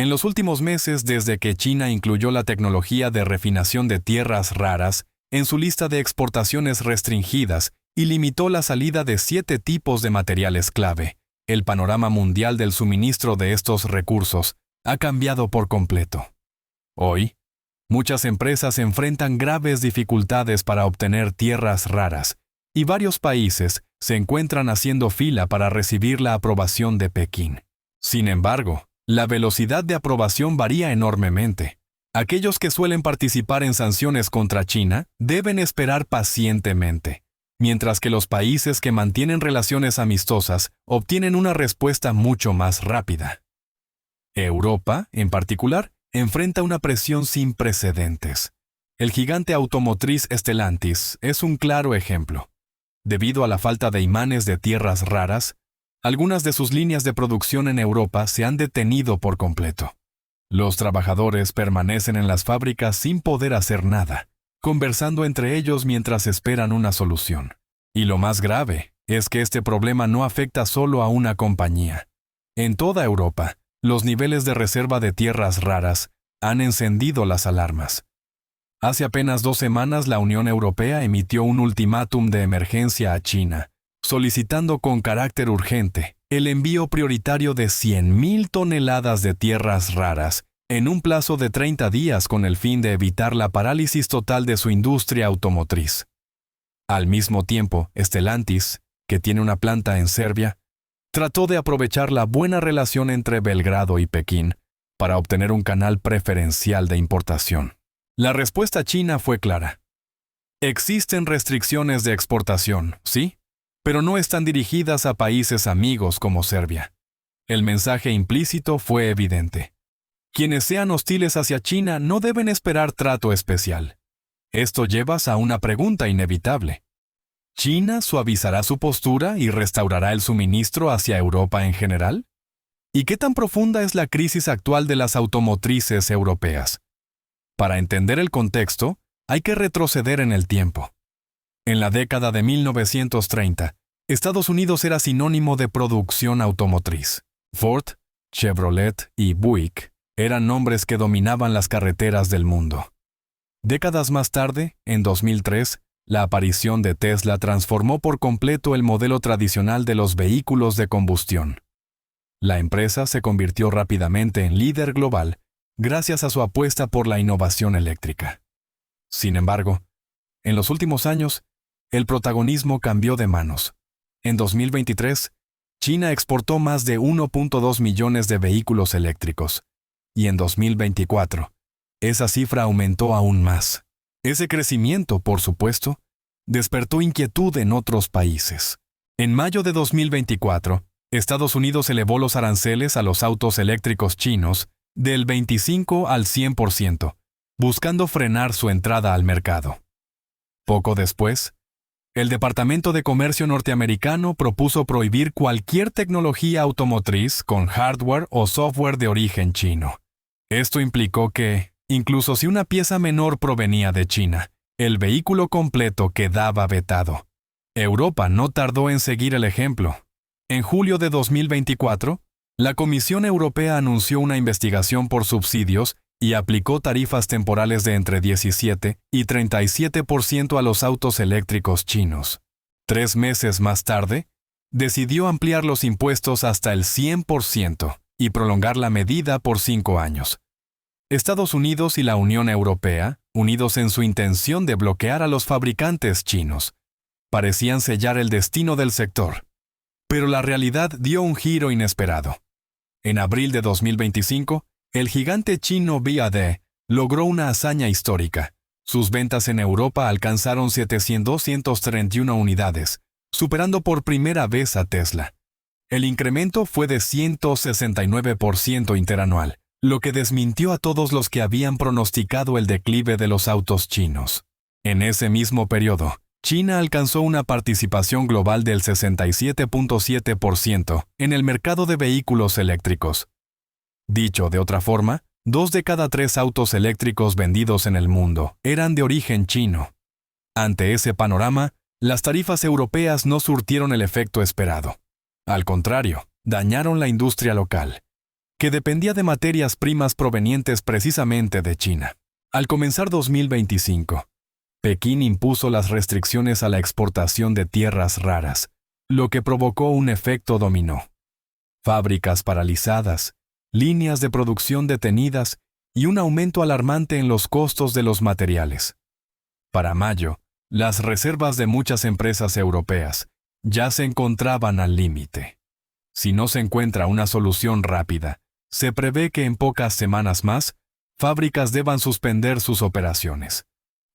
En los últimos meses, desde que China incluyó la tecnología de refinación de tierras raras en su lista de exportaciones restringidas y limitó la salida de 7 tipos de materiales clave, el panorama mundial del suministro de estos recursos ha cambiado por completo. Hoy, muchas empresas enfrentan graves dificultades para obtener tierras raras, y varios países se encuentran haciendo fila para recibir la aprobación de Pekín. Sin embargo, la velocidad de aprobación varía enormemente. Aquellos que suelen participar en sanciones contra China deben esperar pacientemente, mientras que los países que mantienen relaciones amistosas obtienen una respuesta mucho más rápida. Europa, en particular, enfrenta una presión sin precedentes. El gigante automotriz Stellantis es un claro ejemplo. Debido a la falta de imanes de tierras raras, algunas de sus líneas de producción en Europa se han detenido por completo. Los trabajadores permanecen en las fábricas sin poder hacer nada, conversando entre ellos mientras esperan una solución. Y lo más grave es que este problema no afecta solo a una compañía. En toda Europa, los niveles de reserva de tierras raras han encendido las alarmas. Hace apenas 2 semanas la Unión Europea emitió un ultimátum de emergencia a China, solicitando con carácter urgente el envío prioritario de 100.000 toneladas de tierras raras en un plazo de 30 días con el fin de evitar la parálisis total de su industria automotriz. Al mismo tiempo, Stellantis, que tiene una planta en Serbia, trató de aprovechar la buena relación entre Belgrado y Pekín para obtener un canal preferencial de importación. La respuesta china fue clara. Existen restricciones de exportación, sí, pero no están dirigidas a países amigos como Serbia. El mensaje implícito fue evidente. Quienes sean hostiles hacia China no deben esperar trato especial. Esto lleva a una pregunta inevitable. ¿China suavizará su postura y restaurará el suministro hacia Europa en general? ¿Y qué tan profunda es la crisis actual de las automotrices europeas? Para entender el contexto, hay que retroceder en el tiempo. En la década de 1930, Estados Unidos era sinónimo de producción automotriz. Ford, Chevrolet y Buick eran nombres que dominaban las carreteras del mundo. Décadas más tarde, en 2003, la aparición de Tesla transformó por completo el modelo tradicional de los vehículos de combustión. La empresa se convirtió rápidamente en líder global gracias a su apuesta por la innovación eléctrica. Sin embargo, en los últimos años, el protagonismo cambió de manos. En 2023, China exportó más de 1.2 millones de vehículos eléctricos, y en 2024, esa cifra aumentó aún más. Ese crecimiento, por supuesto, despertó inquietud en otros países. En mayo de 2024, Estados Unidos elevó los aranceles a los autos eléctricos chinos del 25 al 100%, buscando frenar su entrada al mercado. Poco después, el Departamento de Comercio norteamericano propuso prohibir cualquier tecnología automotriz con hardware o software de origen chino. Esto implicó que, incluso si una pieza menor provenía de China, el vehículo completo quedaba vetado. Europa no tardó en seguir el ejemplo. En julio de 2024, la Comisión Europea anunció una investigación por subsidios y aplicó tarifas temporales de entre 17 y 37% a los autos eléctricos chinos. 3 meses más tarde, decidió ampliar los impuestos hasta el 100% y prolongar la medida por 5 años. Estados Unidos y la Unión Europea, unidos en su intención de bloquear a los fabricantes chinos, parecían sellar el destino del sector. Pero la realidad dio un giro inesperado. En abril de 2025, el gigante chino BYD logró una hazaña histórica. Sus ventas en Europa alcanzaron 731 unidades, superando por primera vez a Tesla. El incremento fue de 169% interanual, lo que desmintió a todos los que habían pronosticado el declive de los autos chinos. En ese mismo periodo, China alcanzó una participación global del 67.7% en el mercado de vehículos eléctricos. Dicho de otra forma, 2 de cada 3 autos eléctricos vendidos en el mundo eran de origen chino. Ante ese panorama, las tarifas europeas no surtieron el efecto esperado. Al contrario, dañaron la industria local. que dependía de materias primas provenientes precisamente de China. Al comenzar 2025, Pekín impuso las restricciones a la exportación de tierras raras, lo que provocó un efecto dominó. Fábricas paralizadas, líneas de producción detenidas y un aumento alarmante en los costos de los materiales. Para mayo, las reservas de muchas empresas europeas ya se encontraban al límite. Si no se encuentra una solución rápida, se prevé que en pocas semanas más, fábricas deban suspender sus operaciones.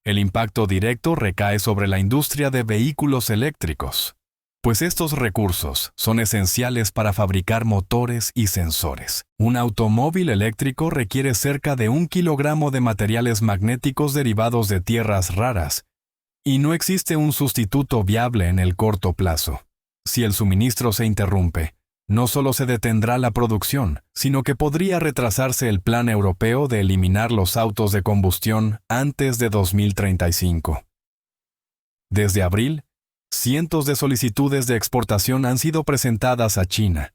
El impacto directo recae sobre la industria de vehículos eléctricos, pues estos recursos son esenciales para fabricar motores y sensores. Un automóvil eléctrico requiere cerca de 1 kilogramo de materiales magnéticos derivados de tierras raras, y no existe un sustituto viable en el corto plazo. Si el suministro se interrumpe, no solo se detendrá la producción, sino que podría retrasarse el plan europeo de eliminar los autos de combustión antes de 2035. Desde abril, cientos de solicitudes de exportación han sido presentadas a China,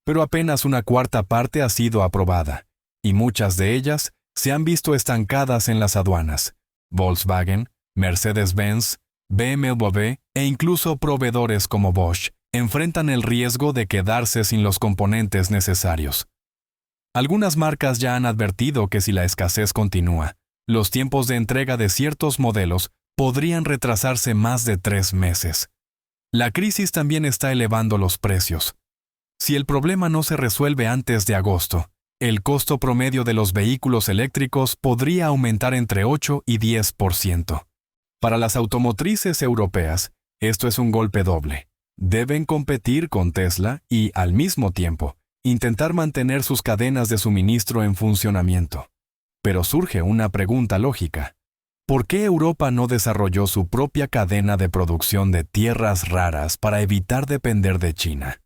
pero apenas una cuarta parte ha sido aprobada, y muchas de ellas se han visto estancadas en las aduanas. Volkswagen, Mercedes-Benz, BMW e incluso proveedores como Bosch enfrentan el riesgo de quedarse sin los componentes necesarios. Algunas marcas ya han advertido que si la escasez continúa, los tiempos de entrega de ciertos modelos podrían retrasarse más de 3 meses. La crisis también está elevando los precios. Si el problema no se resuelve antes de agosto, el costo promedio de los vehículos eléctricos podría aumentar entre 8 y 10%. Para las automotrices europeas, esto es un golpe doble. Deben competir con Tesla y, al mismo tiempo, intentar mantener sus cadenas de suministro en funcionamiento. Pero surge una pregunta lógica. ¿Por qué Europa no desarrolló su propia cadena de producción de tierras raras para evitar depender de China?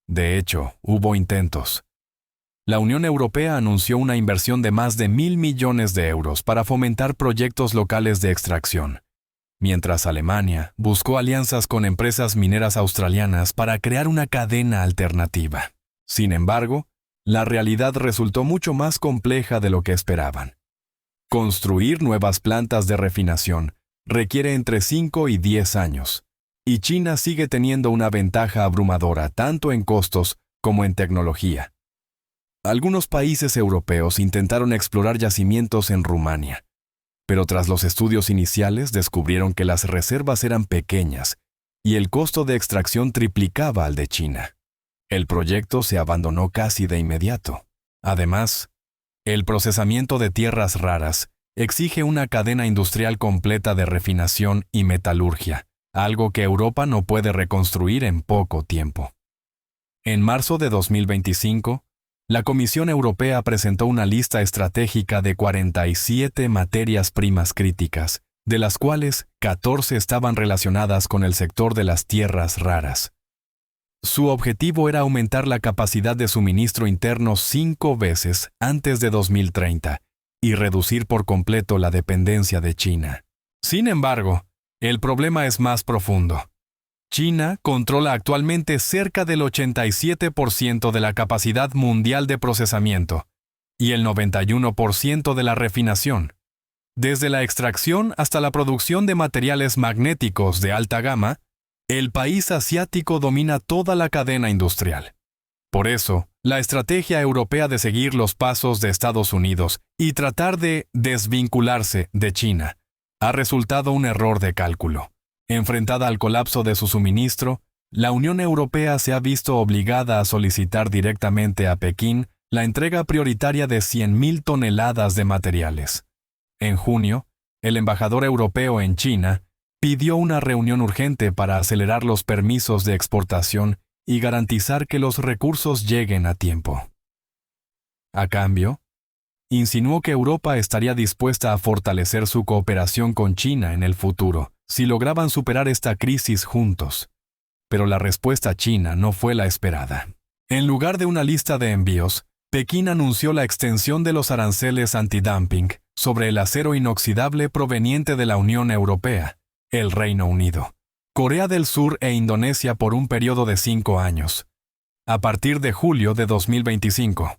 De hecho, hubo intentos. La Unión Europea anunció una inversión de más de 1.000 millones de euros para fomentar proyectos locales de extracción, mientras Alemania buscó alianzas con empresas mineras australianas para crear una cadena alternativa. Sin embargo, la realidad resultó mucho más compleja de lo que esperaban. Construir nuevas plantas de refinación requiere entre 5 y 10 años, y China sigue teniendo una ventaja abrumadora tanto en costos como en tecnología. Algunos países europeos intentaron explorar yacimientos en Rumania, pero tras los estudios iniciales descubrieron que las reservas eran pequeñas y el costo de extracción triplicaba al de China. El proyecto se abandonó casi de inmediato. Además, el procesamiento de tierras raras exige una cadena industrial completa de refinación y metalurgia, algo que Europa no puede reconstruir en poco tiempo. En marzo de 2025, la Comisión Europea presentó una lista estratégica de 47 materias primas críticas, de las cuales 14 estaban relacionadas con el sector de las tierras raras. Su objetivo era aumentar la capacidad de suministro interno 5 veces antes de 2030 y reducir por completo la dependencia de China. Sin embargo, el problema es más profundo. China controla actualmente cerca del 87% de la capacidad mundial de procesamiento y el 91% de la refinación. Desde la extracción hasta la producción de materiales magnéticos de alta gama, el país asiático domina toda la cadena industrial. Por eso, la estrategia europea de seguir los pasos de Estados Unidos y tratar de desvincularse de China ha resultado un error de cálculo. Enfrentada al colapso de su suministro, la Unión Europea se ha visto obligada a solicitar directamente a Pekín la entrega prioritaria de 100.000 toneladas de materiales. En junio, el embajador europeo en China pidió una reunión urgente para acelerar los permisos de exportación y garantizar que los recursos lleguen a tiempo. A cambio, insinuó que Europa estaría dispuesta a fortalecer su cooperación con China en el futuro, si lograban superar esta crisis juntos. Pero la respuesta china no fue la esperada. En lugar de una lista de envíos, Pekín anunció la extensión de los aranceles antidumping sobre el acero inoxidable proveniente de la Unión Europea, el Reino Unido, Corea del Sur e Indonesia por un periodo de 5 años, a partir de julio de 2025.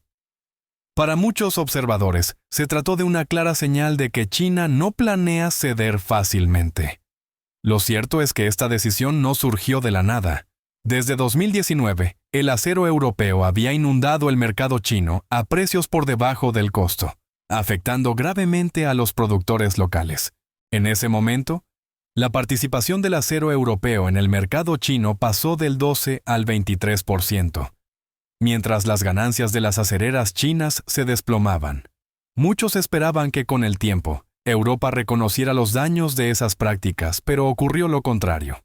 Para muchos observadores, se trató de una clara señal de que China no planea ceder fácilmente. Lo cierto es que esta decisión no surgió de la nada. Desde 2019, el acero europeo había inundado el mercado chino a precios por debajo del costo, afectando gravemente a los productores locales. En ese momento, la participación del acero europeo en el mercado chino pasó del 12 al 23%, mientras las ganancias de las acereras chinas se desplomaban. Muchos esperaban que con el tiempo, Europa reconociera los daños de esas prácticas, pero ocurrió lo contrario.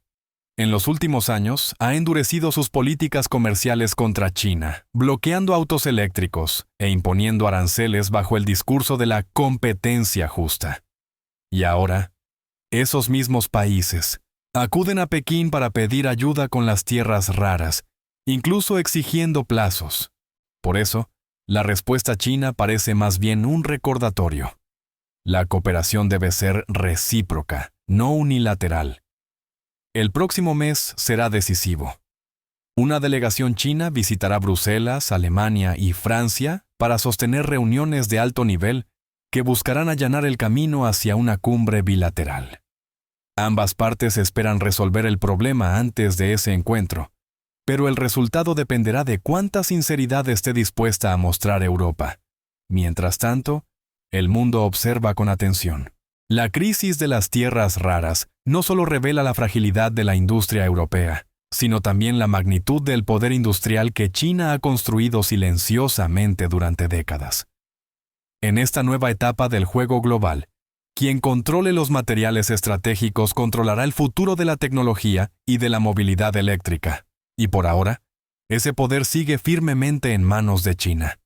En los últimos años, ha endurecido sus políticas comerciales contra China, bloqueando autos eléctricos e imponiendo aranceles bajo el discurso de la competencia justa. Y ahora, esos mismos países acuden a Pekín para pedir ayuda con las tierras raras, incluso exigiendo plazos. Por eso, la respuesta china parece más bien un recordatorio. La cooperación debe ser recíproca, no unilateral. El próximo mes será decisivo. Una delegación china visitará Bruselas, Alemania y Francia para sostener reuniones de alto nivel que buscarán allanar el camino hacia una cumbre bilateral. Ambas partes esperan resolver el problema antes de ese encuentro, pero el resultado dependerá de cuánta sinceridad esté dispuesta a mostrar Europa. Mientras tanto, el mundo observa con atención. La crisis de las tierras raras no solo revela la fragilidad de la industria europea, sino también la magnitud del poder industrial que China ha construido silenciosamente durante décadas. En esta nueva etapa del juego global, quien controle los materiales estratégicos controlará el futuro de la tecnología y de la movilidad eléctrica. Y por ahora, ese poder sigue firmemente en manos de China.